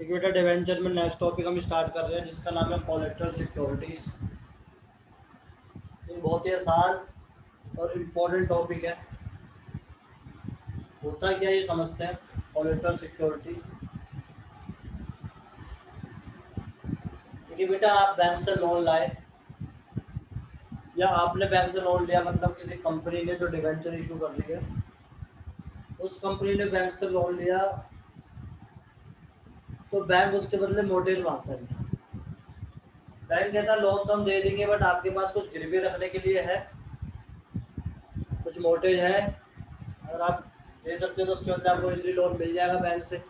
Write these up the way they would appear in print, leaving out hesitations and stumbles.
Equity debenture में next topic हम start कर रहे हैं जिसका नाम है कोलेटरल सिक्योरिटीज। ये बहुत ही आसान और इम्पोर्टेंट टॉपिक है। होता क्या ये समझते हैं। कोलेटरल सिक्योरिटी, देखिए बेटा, आप बैंक से लोन लाए या आपने बैंक से लोन लिया, मतलब किसी कंपनी ने जो डिवेंचर इशू कर रही है उस कंपनी ने बैंक से लोन लिया, तो बैंक उसके बदले मोर्टगेज मांगता है। बैंक कहता है लोन तो हम दे देंगे बट आपके पास कुछ गिरवी रखने के लिए है, कुछ मोर्टगेज है, अगर आप दे सकते हो तो उसके अंदर आपको इजीली लोन मिल जाएगा बैंक से।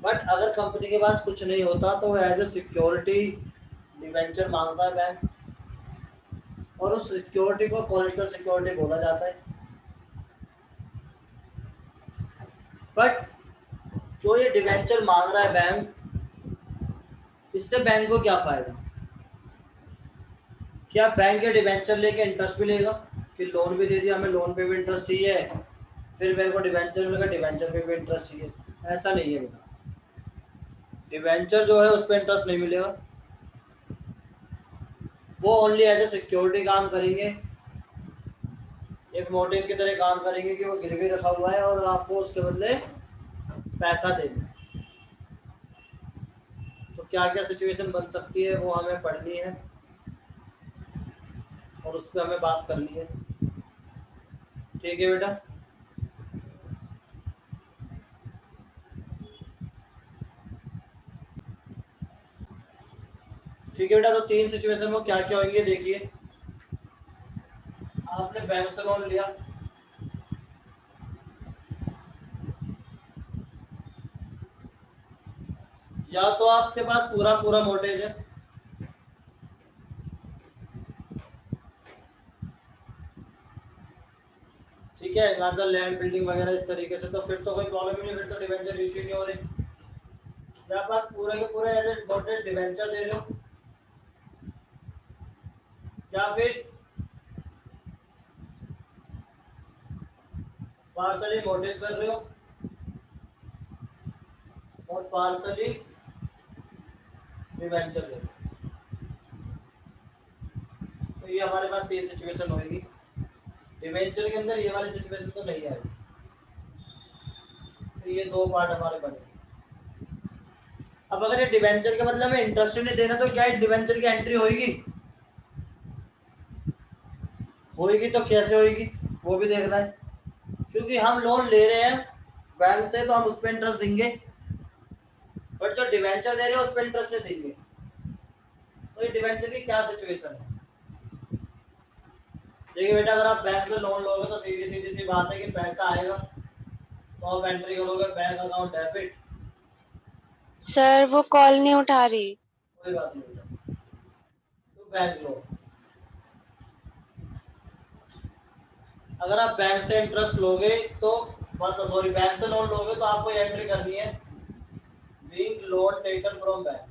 बट अगर कंपनी के पास कुछ नहीं होता तो एज ए सिक्योरिटी डिवेंचर मांगता है बैंक, और उस सिक्योरिटी को कोलेटरल सिक्योरिटी बोला जाता है। बट जो ये डिवेंचर मांग रहा है बैंक, इससे बैंक को क्या फायदा? क्या बैंक ये डिवेंचर लेके इंटरेस्ट भी लेगा कि लोन भी दे दिया, हमें लोन पे भी इंटरेस्ट चाहिए, फिर बैंक को डिवेंचर मिलेगा, डिवेंचर पे भी इंटरेस्ट चाहिए? ऐसा नहीं है बेटा। डिवेंचर जो है उस पर इंटरेस्ट नहीं मिलेगा, वो ओनली एज ए सिक्योरिटी काम करेंगे, एक मोर्टगेज की तरह काम करेंगे कि वो गिरवी रखा हुआ है और आपको उसके बदले पैसा देना। तो क्या क्या सिचुएशन बन सकती है वो हमें पढ़नी है और उस पर हमें बात करनी है। ठीक है बेटा। ठीक है बेटा, तो तीन सिचुएशन में क्या क्या होंगे देखिए। आपने बैंक से लोन लिया, या तो आपके पास पूरा पूरा मोर्टगेज है, ठीक है, मतलब लैंड बिल्डिंग वगैरह इस तरीके से, तो फिर तो कोई प्रॉब्लम ही नहीं, फिर तो डिवेंचर इश्यू नहीं हो रही। या आप पूरे के पूरे एज ए मोर्टगेज डिवेंचर दे रहे हो, या फिर पार्सली मोर्टगेज कर रहे हो और पार्सली डिवेंचर दे रहे हो। तो ये हमारे पास तीन सिचुएशन होगी। डिवेंचर के अंदर ये वाली सिचुएशन तो नहीं आएगी, तो ये दो पार्ट हमारे बने। अब अगर ये डिवेंचर के मतलब में इंटरेस्ट नहीं देना, तो क्या डिवेंचर की एंट्री होगी? होगी तो कैसे होगी वो भी देखना है, क्योंकि हम लोन ले रहे हैं बैंक से तो हम उस पर इंटरेस्ट देंगे, बट जो डिवेंचर दे रहे हैं उस पर इंटरेस्ट नहीं देंगे। तो ये डिवेंचर की क्या सिचुएशन है? देखिए बेटा, अगर आप बैंक से लोन लोगे तो सीधी सीधी सी बात है कि पैसा आएगा तो आप एंट्री करोगे बैंक अकाउंट डेबिट। सर वो कॉल नहीं उठा रही। कोई बात नहीं बेटा, तो बैंक लो। अगर आप बैंक से इंटरेस्ट लोगे तो मतलब सॉरी बैंक से लोन लोगे तो आपको एंट्री करनी है being loan taken from bank.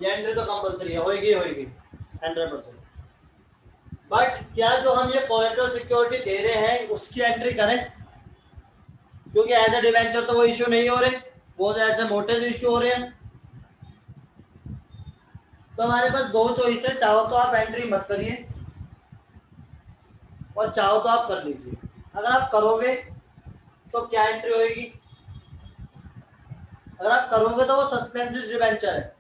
ये एंट्री तो कंपलसरी है, होगी होगी 100%। बट क्या जो हम ये कोलेटरल सिक्योरिटी दे रहे हैं उसकी एंट्री करें? क्योंकि एज ए डिवेंचर तो वो इश्यू नहीं हो रहे, वो एज ए मोर्टगेज इश्यू हो रहे हैं। तो हमारे पास दो चॉइस है, चाहो तो आप एंट्री मत करिए और चाहो तो आप कर लीजिए। अगर आप करोगे तो क्या एंट्री होगी? अगर आप करोगे तो वो सस्पेंसिव डिवेंचर है,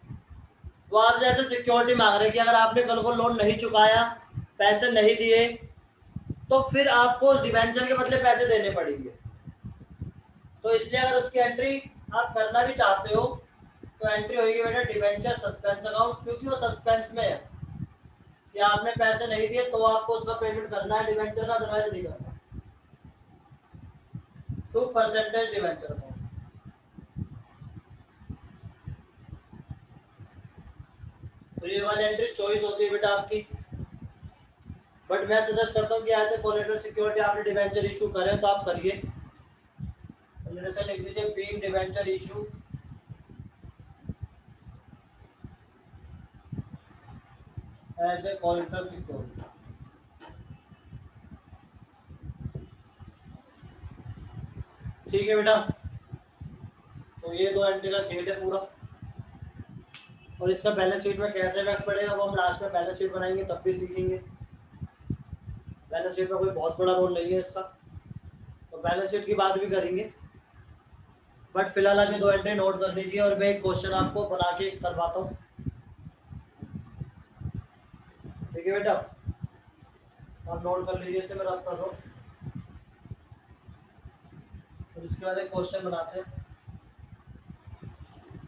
वो आप जैसे सिक्योरिटी मांग रहे हैं कि अगर आपने कल को लोन नहीं चुकाया, पैसे नहीं दिए, तो फिर आपको उस डिवेंचर के बदले पैसे देने पड़ेंगे। तो इसलिए अगर उसकी एंट्री आप करना भी चाहते हो तो एंट्री होगी बेटा डिवेंचर सस्पेंस अकाउंट, क्योंकि वो सस्पेंस में है कि आपने पैसे नहीं दिए तो आपको उसका पेमेंट करना है डिवेंचर का, अदरवाइज नहीं करना। 2% डिवेंचर अकाउंट। तो ये वाली एंट्री चॉइस होती है बेटा आपकी। बट मैं सजेस्ट करता हूँ कि एज ए कोलेटरल सिक्योरिटी आपने डिवेंचर इशू करें तो आप करिए। जैसे लिख दीजिए being debenture issue as a collateral security. ठीक है बेटा, तो ये 2 एंट्री का खेल है पूरा। और इसका बैलेंस शीट में कैसे इफेक्ट पड़ेगा वो हम लास्ट में बैलेंस शीट बनाएंगे तब भी सीखेंगे। बैलेंस शीट में कोई बहुत बड़ा रोल नहीं है इसका, तो बैलेंस शीट की बात भी करेंगे। बट फिलहाल आप ये 2 एंट्री नोट कर लीजिए और मैं एक क्वेश्चन आपको बना के करवाता हूँ। ठीक है बेटा, आप नोट कर लीजिए, इसे मैं रफ कर रहा हूँ। तो इसके बाद एक क्वेश्चन बनाते हैं।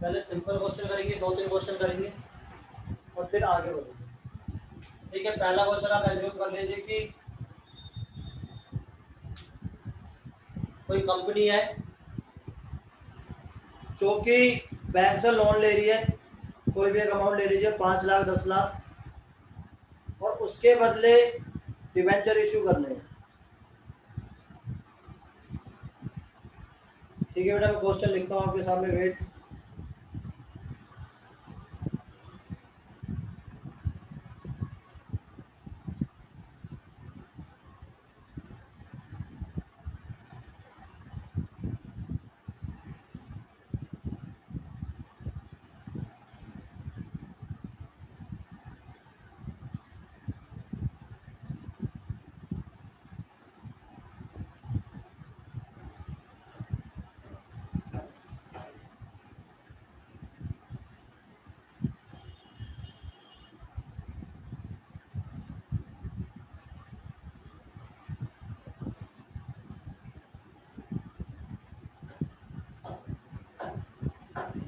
पहले सिंपल क्वेश्चन करेंगे, 2-3 क्वेश्चन करेंगे और फिर आगे बढ़ेंगे। ठीक है, पहला क्वेश्चन आप एज्यूम कर लीजिए कि कोई कंपनी है जो कि बैंक से लोन ले रही है, कोई भी एक अमाउंट ले लीजिए, 5 लाख 10 लाख, और उसके बदले डिवेंचर इशू करने हैं। ठीक है बेटा, मैं क्वेश्चन लिखता हूँ आपके सामने, वेट।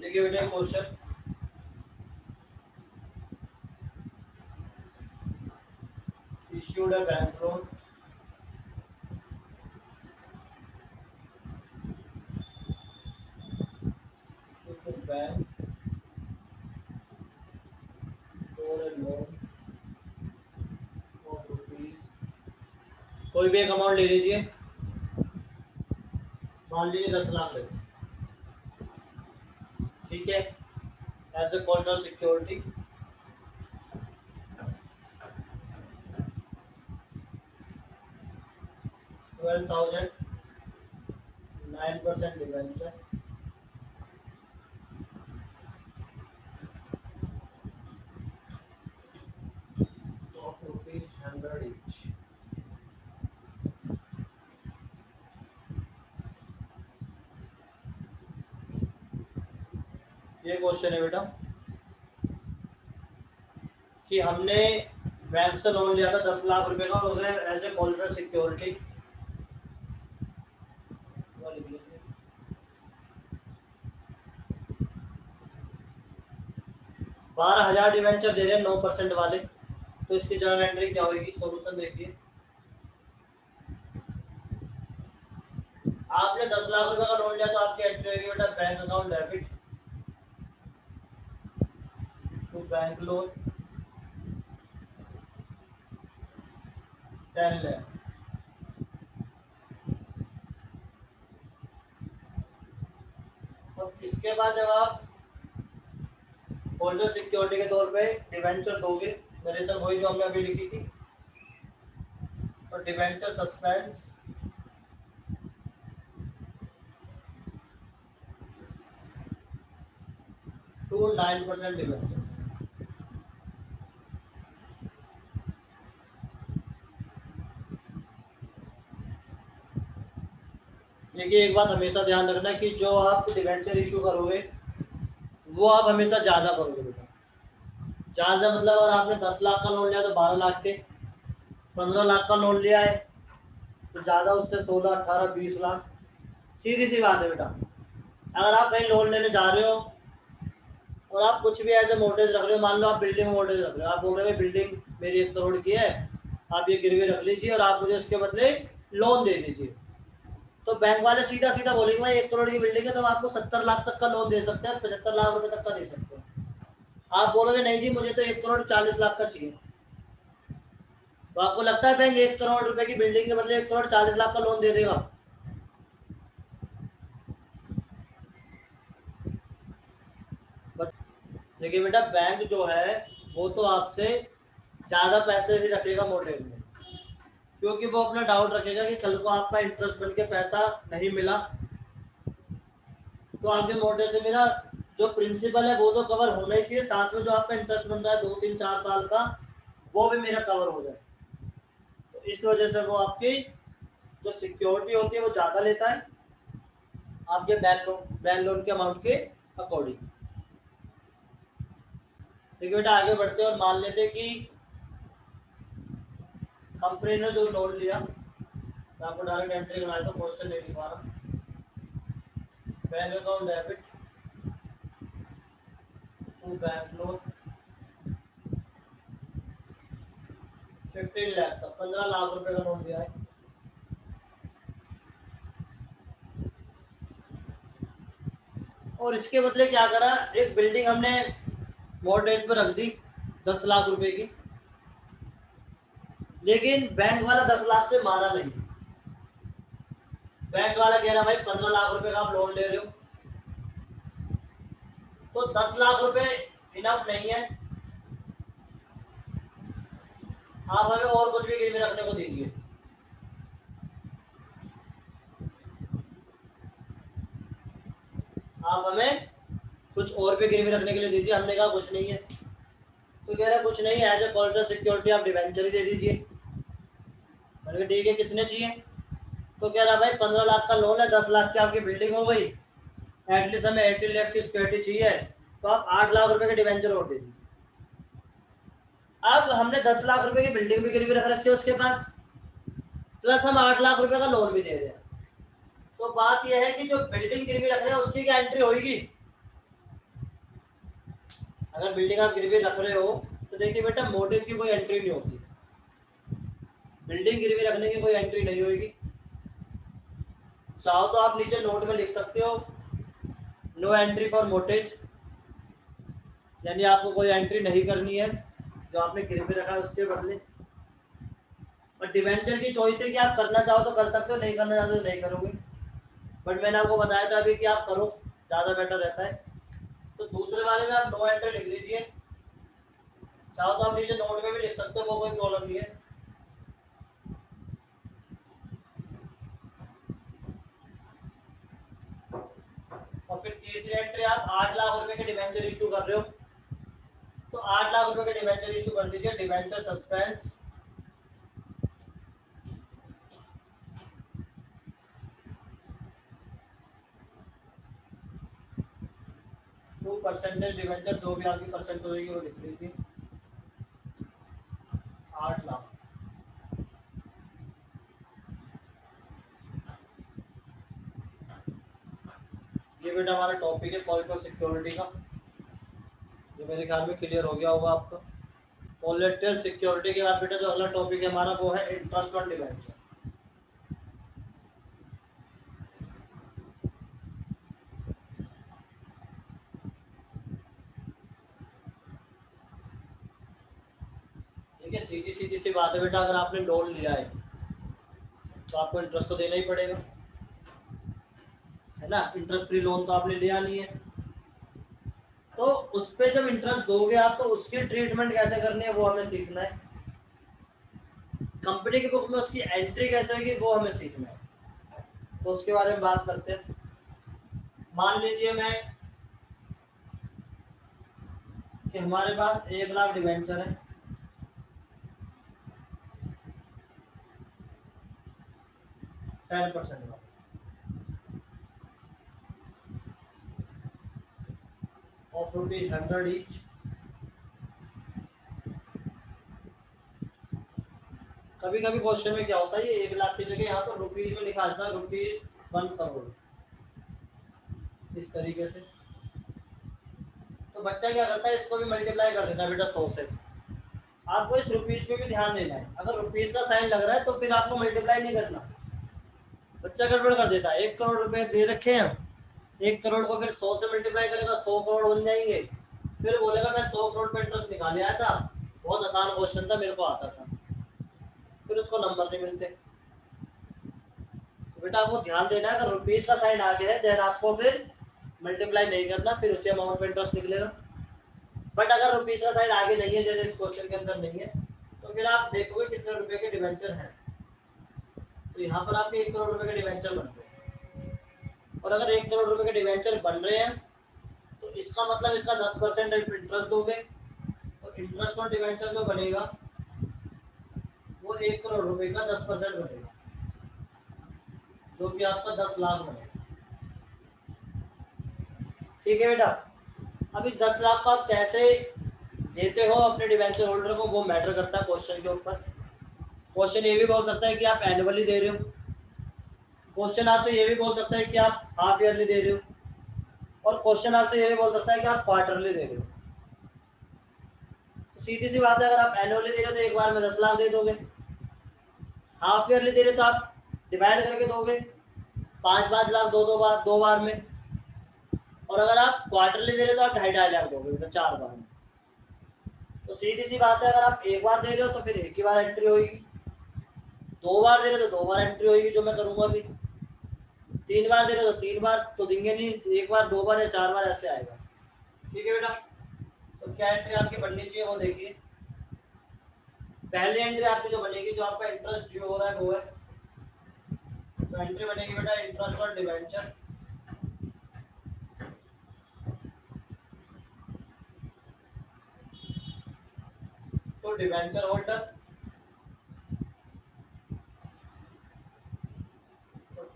देखिए बेटा question, issued a bank loan issued a bank for a loan of rupees, कोई भी एक अमाउंट ले लीजिए, मान लीजिए 10 लाख ले, ठीक है, as a collateral security, 12,000, 9% debenture of rupees 100 each। ये क्वेश्चन है बेटा कि हमने बैंक से लोन लिया था 10 लाख रुपए का, उसे as a collateral security 12,000 debenture दे रहे हैं 9% वाले, तो इसकी जर्नल एंट्री क्या होगी? सॉल्यूशन देखिए, आपने 10 लाख रुपए का लोन लिया तो आपकी एंट्री होगी बेटा bank account debit to bank loan 10 lakh. और इसके बाद जब आप होल्डर सिक्योरिटी के तौर पे डिवेंचर दोगे, नरेशन वही जो हमने अभी लिखी थी, तो डिवेंचर सस्पेंस टू 9% डिवेंचर। देखिए एक बात हमेशा ध्यान रखना कि जो आप डिवेंचर इशू करोगे वो आप हमेशा ज़्यादा करोगे बेटा। ज़्यादा मतलब अगर आपने 10 लाख का लोन लिया तो 12 लाख के, 15 लाख का लोन लिया है तो ज़्यादा उससे 16, 18, 20 लाख, सीधी सी बात है बेटा। अगर आप कहीं लोन लेने जा रहे हो और आप कुछ भी ऐसे मोर्टेज रख रहे हो, मान लो आप बिल्डिंग मोर्टेज रख रहे हो, आप बोल रहे हो बिल्डिंग मेरी 1 करोड़ की है, आप ये गिरवी रख लीजिए और आप मुझे इसके बदले लोन दे दीजिए, तो बैंक वाले सीधा सीधा बोलेंगे भाई 1 करोड़ की बिल्डिंग है तो हम आपको 70 लाख तक का लोन दे सकते हैं, 75 लाख रुपए तक का दे सकते हैं। आप बोलोगे नहीं जी मुझे तो 1 करोड़ 40 लाख का चाहिए, तो आपको लगता है बैंक 1 करोड़ रुपए की बिल्डिंग के बदले 1 करोड़ 40 लाख का लोन दे देगा? देखिए बेटा बैंक जो है वो तो आपसे ज्यादा पैसे भी रखेगा मोर्टेज में, क्योंकि वो अपना डाउट रखेगा कि कल को आपका इंटरेस्ट बन के पैसा नहीं मिला तो आपके मोटे से मेरा जो प्रिंसिपल है वो तो कवर होना ही चाहिए, साथ में जो आपका इंटरेस्ट बन रहा है 2 3 4 साल का वो भी मेरा कवर हो जाए। तो इस वजह से वो आपकी जो सिक्योरिटी होती है वो ज़्यादा लेता है आपके बैंक लोन के अमाउंट के अकॉर्डिंग। देखिए बेटा आगे बढ़ते हैं और मान लेते हैं कि कंपनी ने जो लोन लिया, मैं आपको डायरेक्ट एंट्री बनाया तो क्वेश्चन नहीं लिखवा रहा। Bank account debit to bank loan 15 lakh का 15 लाख रुपए का लोन लिया है। और इसके बदले क्या करा, एक बिल्डिंग हमने मॉर्गेज पर रख दी 10 लाख रुपए की, लेकिन बैंक वाला 10 लाख से माना नहीं। बैंक वाला कह रहा भाई 15 लाख रुपए का आप लोन ले रहे हो, तो 10 लाख रुपए इनफ नहीं है, आप हमें और कुछ भी गिरवी रखने को दीजिए। आप हमें कुछ और भी गिरवी रखने के लिए दीजिए। हमने कहा कुछ नहीं है, तो कह रहा कुछ नहीं है, एज ए कोलेटरल सिक्योरिटी आप डिवेंचर ही दे दीजिए। मैंने कहा ठीक है, कितने चाहिए? तो कह रहा भाई 15 लाख का लोन है, 10 लाख की आपकी बिल्डिंग हो गई, एटलीस्ट हमें 80 लाख की सिक्योरिटी चाहिए, तो आप 8 लाख रुपए के डिवेंचर और दे दीजिए। अब हमने 10 लाख रुपए की बिल्डिंग भी गिरवी रख रखी है उसके पास, प्लस हम 8 लाख रुपए का लोन भी दे रहे हैं। तो बात यह है कि जो बिल्डिंग गिरवी रख रहे हैं उसकी क्या एंट्री होगी? अगर बिल्डिंग आप गिरवी रख रहे हो तो देखिए बेटा मोर्गेज की कोई एंट्री नहीं होती, बिल्डिंग गिरवी रखने की कोई एंट्री नहीं होगी। चाहो तो आप नीचे नोट में लिख सकते हो नो एंट्री फॉर मोर्गेज, यानी आपको कोई एंट्री नहीं करनी है जो आपने गिरवी रखा है उसके बदले। और डिवेंचर की चॉइस है कि आप करना चाहो तो कर सकते हो, नहीं करना चाहो तो नहीं करोगे, बट मैंने आपको बताया था अभी कि आप करो, ज़्यादा बेटर रहता है। तो दूसरे वाले में आप नो एंट्री लिख लीजिए, चाहो तो आप नीचे नोट में भी लिख सकते हो, वो कोई प्रॉब्लम नहीं है। और फिर तीसरी एंट्री आप 8 लाख रुपए के डिवेंचर इशू कर रहे हो, तो 8 लाख रुपए के डिवेंचर इशू कर दीजिए, डिवेंचर सस्पेंस 2% डिवेंचर, जो भी आपकी परसेंट होगी वो लिख लीजिए 8 लाख। ये बेटा हमारा टॉपिक है कोलेटरल सिक्योरिटी का, जो मेरे ख्याल में क्लियर हो गया होगा आपका। कोलेटरल सिक्योरिटी के बाद बेटा जो अगला टॉपिक है हमारा वो है इंटरेस्ट ऑन डिवेंचर। देखिए सीधी सीधी सी बात है बेटा, अगर आपने लोन लिया है तो आपको इंटरेस्ट तो देना ही पड़ेगा, है ना। इंटरेस्ट फ्री लोन तो आपने लिया नहीं है, तो उस पर जब इंटरेस्ट दोगे आप तो उसकी ट्रीटमेंट कैसे करनी है वो हमें सीखना है। कंपनी की बुक में उसकी एंट्री कैसे होगी वो हमें सीखना है, तो उसके बारे में बात करते हैं। मान लीजिए मैं कि हमारे पास 1 लाख डिवेंचर है, %10 of ₹100 each। कभी कभी क्वेश्चन में क्या होता है, ये 1 लाख की जगह यहाँ पर रुपीज में लिखा आता है ₹1 करोड़, इस तरीके से। तो बच्चा क्या करता है, इसको भी मल्टीप्लाई कर देता है बेटा 100 से। आपको इस रुपीज पे भी ध्यान देना है, अगर रुपीज का साइन लग रहा है तो फिर आपको मल्टीप्लाई नहीं करना। बच्चा गड़बड़ कर देता है, 1 करोड़ रुपए दे रखे हैं, 1 करोड़ को फिर 100 से मल्टीप्लाई करेगा, 100 करोड़ बन जाएंगे, फिर बोलेगा मैं 100 करोड़ पे इंटरेस्ट निकाले आया था, बहुत आसान क्वेश्चन था, मेरे को आता था, फिर उसको नंबर नहीं मिलते। तो बेटा आपको ध्यान देना है, अगर रुपीज का साइन आ गया है देन आपको फिर मल्टीप्लाई नहीं करना, फिर उसी अमाउंट पे इंटरेस्ट निकलेगा। बट अगर रुपीज का साइन आगे नहीं है, जैसे इस क्वेश्चन के अंदर नहीं है, तो फिर आप देखोगे कितने रुपए के डिवेंचर हैं, तो यहाँ पर आपके 1 करोड़ रुपए के डिवेंचर बनते हैं। और अगर 1 करोड़ रुपए के डिवेंचर बन रहे हैं तो इसका मतलब इसका 10% इंटरेस्ट दोगे, तो इंटरेस्ट ऑन डिवेंचर जो बनेगा वो 1 करोड़ रुपए का 10% बनेगा, जो कि आपका 10 लाख बनेगा। ठीक है बेटा। अब इस 10 लाख को आप कैसे देते हो अपने डिवेंचर होल्डर को, वो मैटर करता है क्वेश्चन के ऊपर। क्वेश्चन ये भी बोल सकता है कि आप एनुअली दे रहे हो, क्वेश्चन आपसे ये भी बोल सकता है कि आप हाफ ईयरली दे रहे हो, और क्वेश्चन आपसे ये भी बोल सकता है कि आप क्वार्टरली दे रहे हो। तो सीधी सी बात है, अगर आप एनुअली दे रहे हो तो एक बार में 10 लाख दे दोगे, हाफ ईयरली दे रहे हो तो आप डिवाइड करके दोगे 5-5 लाख दो बार में, और अगर आप क्वार्टरली दे रहे हो तो आप 2.5 लाख दोगे, तो 4 बार में। तो सीधी सी बात है, अगर आप एक बार दे रहे हो तो फिर एक ही बार एंट्री होगी, 2 बार दे रहे हो तो 2 बार एंट्री होगी, जो मैं करूंगा अभी। 3 बार दे रहे हो तो 3 बार तो देंगे नहीं, एक बार 2 बार या 4 बार ऐसे आएगा। ठीक है बेटा। तो क्या एंट्री आपकी बननी चाहिए वो देखिए। पहली एंट्री आपकी जो बनेगी, जो आपका इंटरेस्ट ड्यू हो रहा है वो है, तो एंट्री बनेगी बेटा इंटरेस्ट ऑन डिवेंचर। तो debenture holder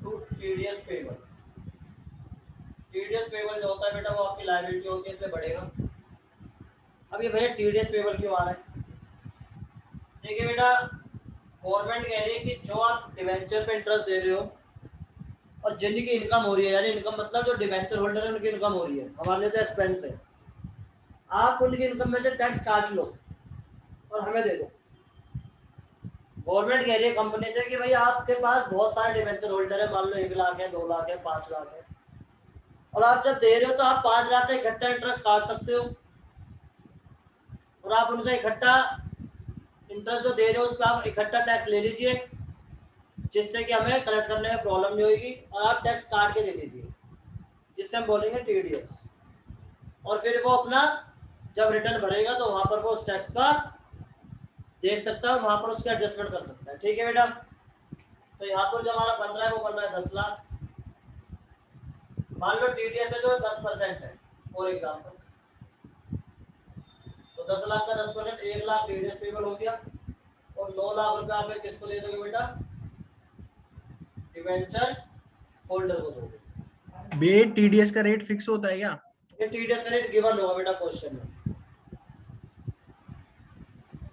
to TDS payable. TDS payable जो होता है बेटा वो आपकी लायबिलिटी होती है, इसलिए बढ़ेगा। अब ये भैया टीडीएस पेबल क्यों आ रहा है? देखिए बेटा, गवर्नमेंट कह रही है कि जो आप डिवेंचर पे इंटरेस्ट दे रहे हो और जिनकी इनकम हो रही है, यानी इनकम मतलब जो डिवेंचर होल्डर है उनकी इनकम हो रही है, हमारे लिए तो एक्सपेंस है, आप उनकी इनकम में से टैक्स काट लो और हमें दे दो। गवर्नमेंट कह रही है कंपनी से कि भाई आपके पास बहुत सारे डिवेंचर होल्डर है, मान लो 1 लाख है, 2 लाख है, 5 लाख है, और आप जब दे रहे हो तो आप 5 लाख का इकट्ठा इंटरेस्ट काट सकते हो, और आप उनका इकट्ठा इंटरेस्ट जो दे रहे हो उस पर आप इकट्ठा टैक्स ले लीजिए, जिससे कि हमें कलेक्ट करने में प्रॉब्लम नहीं होगी, और आप टैक्स काट के दे दीजिए, जिससे हम बोलेंगे टीडीएस। और फिर वो अपना जब रिटर्न भरेगा तो वहां पर वो उस टैक्स का देख सकता है और वहां पर उसका एडजस्टमेंट कर सकता है। ठीक है बेटा। तो यहाँ पर जो हमारा बन रहा है वो बन रहा है 10 लाख। मान लो टीडीएस है जो 10% है फॉर एग्जाम्पल, तो 10 लाख का 10%, 1 लाख टीडीएस पेबल हो गया, और 9 लाख रुपया फिर किसको दे दोगे बेटा? डिवेंचर होल्डर को दोगे। बे टीडीएस का रेट फिक्स होता है क्या? ये टीडीएस का रेट गिवन होगा बेटा क्वेश्चन में।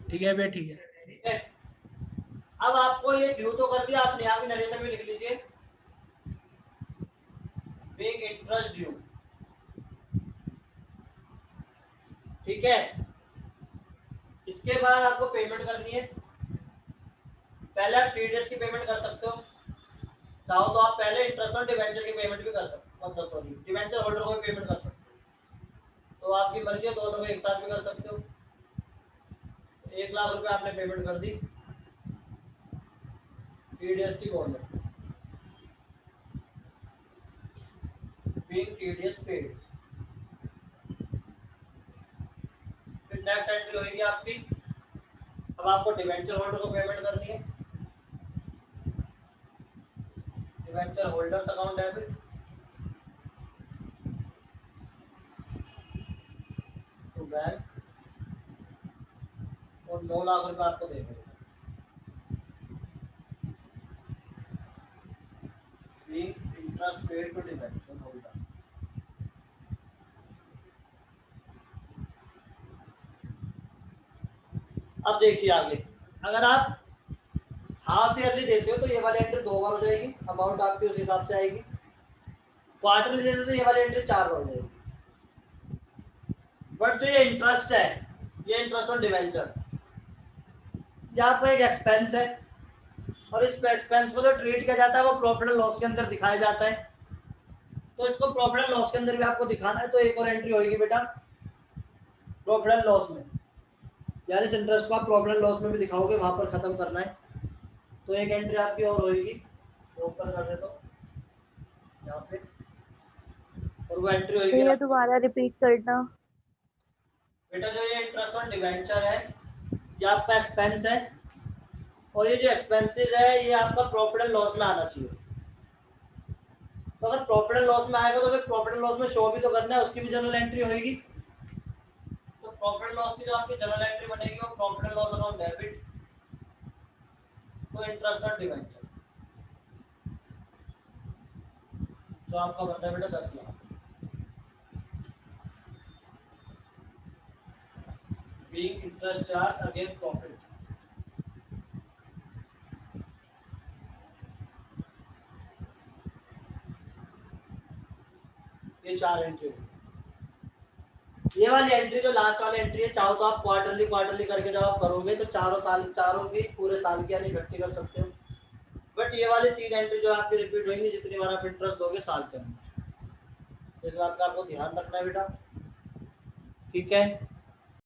ठीक है बे, ठीक है। ठीक है। अब आपको ये ड्यू तो कर दिया आपने, यहाँ भी नरेशन में लिख लीजिए बिग इंटरेस्ट ड्यू। ठीक है। इसके बाद आपको पेमेंट करनी है। पहले आप टीडीएस की पेमेंट कर सकते हो, चाहो तो आप पहले इंटरेस्ट ऑन डिवेंचर की पेमेंट भी कर सकते हो, मतलब सॉरी डिवेंचर होल्डर को भी पेमेंट कर सकते हो, तो आपकी मर्जी है, दोनों को एक साथ भी कर सकते हो। 1 लाख रुपए आपने पेमेंट कर दी टीडीएस की गवर्नमेंट, टीडीएस पेड। फिर नेक्स्ट एंट्री होगी आपकी, अब आपको डिवेंचर होल्डर को पेमेंट करनी है। Debenture holders account debit to bank, और 9 लाख रुपए आपको देने हैं। Interest paid to debenture holder. अब देखिए आगे, अगर आप हाफ ईयरली देते हो तो ये वाली एंट्री 2 बार हो जाएगी, अमाउंट आपकी उस हिसाब से आएगी। क्वार्टरली देते हो तो ये वाली एंट्री 4 बार हो जाएगी। बट जो ये इंटरेस्ट है, ये इंटरेस्ट ऑन डिवेंचर, ये आपका एक एक्सपेंस है, और इस एक्सपेंस को जो ट्रीट किया जाता है वो प्रॉफिट एंड लॉस के अंदर दिखाया जाता है, तो इसको प्रॉफिट एंड लॉस के अंदर भी आपको दिखाना है। तो एक और एंट्री होगी बेटा प्रॉफिट एंड लॉस में, यानी इस इंटरेस्ट को आप प्रॉफिट एंड लॉस में भी दिखाओगे, वहां पर खत्म करना है। तो एक एंट्री आपकी और होगी, तो ऊपर कर दे तो यहाँ पे, और वो एंट्री होगी भैया दोबारा रिपीट करना। बेटा जो ये इंटरेस्ट ऑन डिवेंचर है ये आपका एक्सपेंस है, और ये जो एक्सपेंसेस है ये आपका प्रॉफिट एंड लॉस में आना चाहिए। तो अगर प्रॉफिट एंड लॉस में आएगा तो फिर प्रॉफिट एंड लॉस में शो भी तो करना है, उसकी भी जनरल एंट्री होगी। तो प्रॉफिट एंड लॉस की जो आपकी जनरल एंट्री बनेगी वो profit and loss account debit तो इंटरेस्ट और डिवेंचर, जो आपका बनता है बेटा 10 lakh. Being interest charge against profit, ये 4 एंट्री। ये वाली एंट्री जो लास्ट वाली एंट्री है, चाहो तो आप क्वार्टरली क्वार्टरली करके जब आप करोगे तो चारों की पूरे साल की यानी इकट्ठी कर सकते हो। बट ये वाली 3 एंट्री जो आपकी रिपीट होंगी जितनी बार आप इंटरेस्ट दोगे साल के अंदर, इस बात का आपको ध्यान रखना है बेटा, ठीक है।